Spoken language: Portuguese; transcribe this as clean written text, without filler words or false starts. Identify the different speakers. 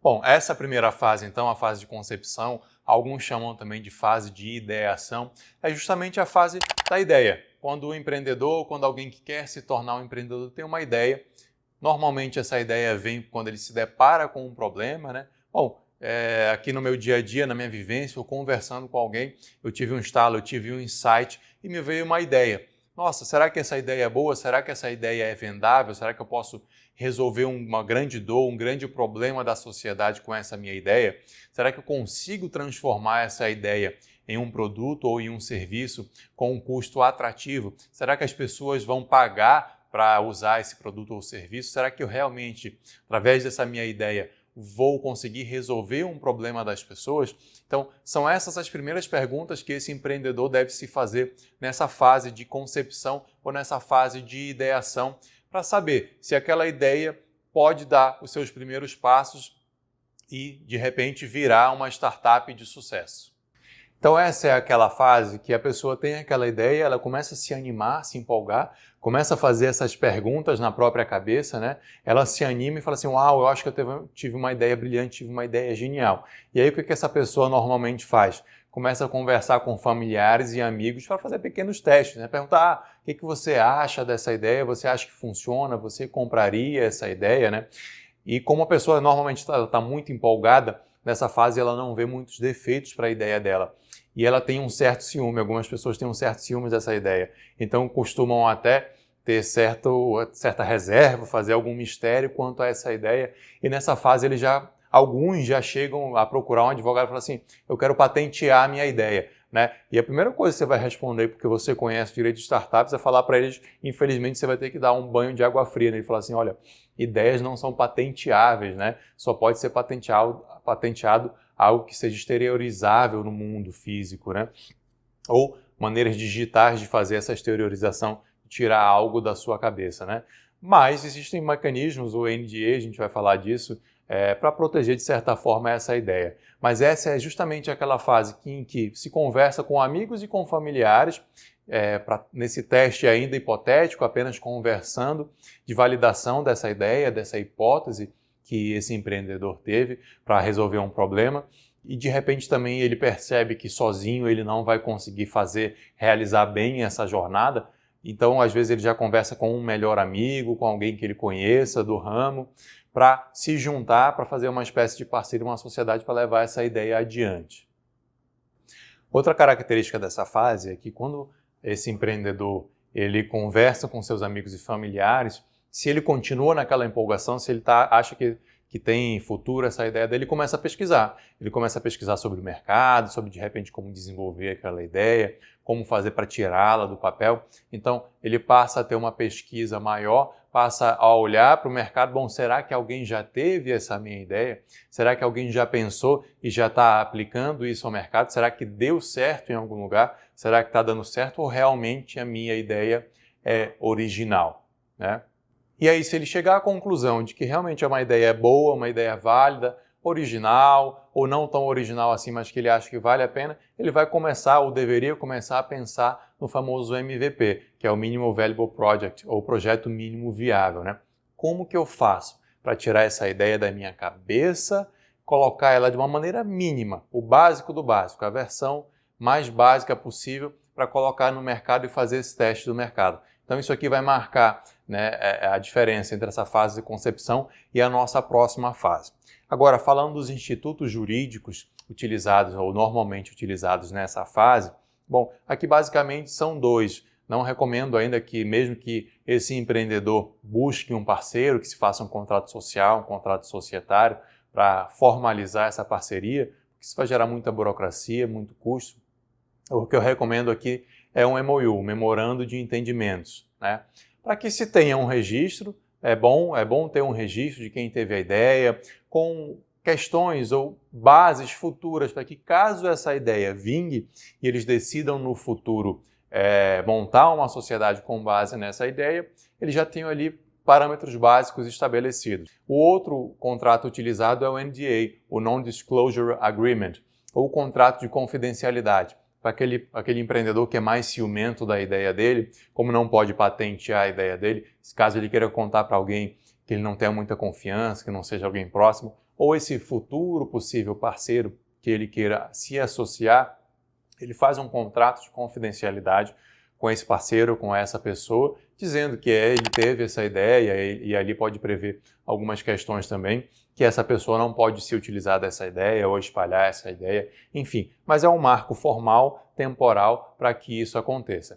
Speaker 1: Bom, essa primeira fase, então, a fase de concepção, alguns chamam também de fase de ideação, é justamente a fase da ideia. Quando o empreendedor, quando alguém que quer se tornar um empreendedor tem uma ideia, normalmente essa ideia vem quando ele se depara com um problema, né? Bom, aqui no meu dia a dia, na minha vivência, eu conversando com alguém, eu tive um estalo, eu tive um insight e me veio uma ideia. Nossa, será que essa ideia é boa? Será que essa ideia é vendável? Será que eu posso resolver uma grande dor, um grande problema da sociedade com essa minha ideia? Será que eu consigo transformar essa ideia em um produto ou em um serviço com um custo atrativo? Será que as pessoas vão pagar para usar esse produto ou serviço? Será que eu realmente, através dessa minha ideia, vou conseguir resolver um problema das pessoas? Então, são essas as primeiras perguntas que esse empreendedor deve se fazer nessa fase de concepção ou nessa fase de ideação, para saber se aquela ideia pode dar os seus primeiros passos e, de repente, virar uma startup de sucesso. Então essa é aquela fase que a pessoa tem aquela ideia, ela começa a se animar, se empolgar, começa a fazer essas perguntas na própria cabeça, né? Ela se anima e fala assim, uau, eu acho que eu tive uma ideia brilhante, tive uma ideia genial. E aí o que essa pessoa normalmente faz? Começa a conversar com familiares e amigos para fazer pequenos testes, né? Perguntar, o que você acha dessa ideia? Você acha que funciona? Você compraria essa ideia, né? E como a pessoa normalmente está muito empolgada, nessa fase ela não vê muitos defeitos para a ideia dela. E ela tem um certo ciúme, algumas pessoas têm um certo ciúme dessa ideia. Então costumam até ter certa reserva, fazer algum mistério quanto a essa ideia. E nessa fase alguns já chegam a procurar um advogado e falam assim, eu quero patentear a minha ideia. Né? E a primeira coisa que você vai responder, porque você conhece o direito de startups, é falar para eles, infelizmente você vai ter que dar um banho de água fria, né? E falar assim, olha, ideias não são patenteáveis, né? Só pode ser patenteado algo que seja exteriorizável no mundo físico, né? Ou maneiras digitais de fazer essa exteriorização, tirar algo da sua cabeça, né? Mas existem mecanismos, o NDA, a gente vai falar disso, para proteger de certa forma essa ideia. Mas essa é justamente aquela fase em que se conversa com amigos e com familiares, nesse teste ainda hipotético, apenas conversando de validação dessa ideia, dessa hipótese que esse empreendedor teve para resolver um problema. E de repente também ele percebe que sozinho ele não vai conseguir realizar bem essa jornada. Então, às vezes ele já conversa com um melhor amigo, com alguém que ele conheça do ramo, para se juntar, para fazer uma espécie de parceria, uma sociedade para levar essa ideia adiante. Outra característica dessa fase é que quando esse empreendedor ele conversa com seus amigos e familiares, se ele continua naquela empolgação, se ele acha que tem futuro essa ideia dele, ele começa a pesquisar. Ele começa a pesquisar sobre o mercado, sobre de repente como desenvolver aquela ideia, como fazer para tirá-la do papel. Então ele passa a ter uma pesquisa maior, passa a olhar para o mercado, bom, será que alguém já teve essa minha ideia? Será que alguém já pensou e já está aplicando isso ao mercado? Será que deu certo em algum lugar? Será que está dando certo ou realmente a minha ideia é original, né? E aí, se ele chegar à conclusão de que realmente é uma ideia boa, uma ideia válida, original, ou não tão original assim, mas que ele acha que vale a pena, ele vai começar, ou deveria começar a pensar no famoso MVP, que é o Minimum Viable Project, ou Projeto Mínimo Viável, né? Como que eu faço para tirar essa ideia da minha cabeça, colocar ela de uma maneira mínima, o básico do básico, a versão mais básica possível para colocar no mercado e fazer esse teste do mercado. Então isso aqui vai marcar, né, a diferença entre essa fase de concepção e a nossa próxima fase. Agora, falando dos institutos jurídicos utilizados ou normalmente utilizados nessa fase, bom, aqui basicamente são dois. Não recomendo ainda que, mesmo que esse empreendedor busque um parceiro, que se faça um contrato social, um contrato societário, para formalizar essa parceria, porque isso vai gerar muita burocracia, muito custo. O que eu recomendo aqui é um MOU, um Memorando de Entendimentos, né? Para que se tenha um registro, é bom ter um registro de quem teve a ideia, com questões ou bases futuras para que, caso essa ideia vingue e eles decidam no futuro montar uma sociedade com base nessa ideia, eles já tenham ali parâmetros básicos estabelecidos. O outro contrato utilizado é o NDA, o Non-Disclosure Agreement, ou o contrato de confidencialidade. Para aquele empreendedor que é mais ciumento da ideia dele, como não pode patentear a ideia dele, caso ele queira contar para alguém que ele não tenha muita confiança, que não seja alguém próximo, ou esse futuro possível parceiro que ele queira se associar, ele faz um contrato de confidencialidade com esse parceiro, com essa pessoa, dizendo que ele teve essa ideia e ali pode prever algumas questões também, que essa pessoa não pode se utilizar dessa ideia ou espalhar essa ideia, enfim. Mas é um marco formal, temporal, para que isso aconteça.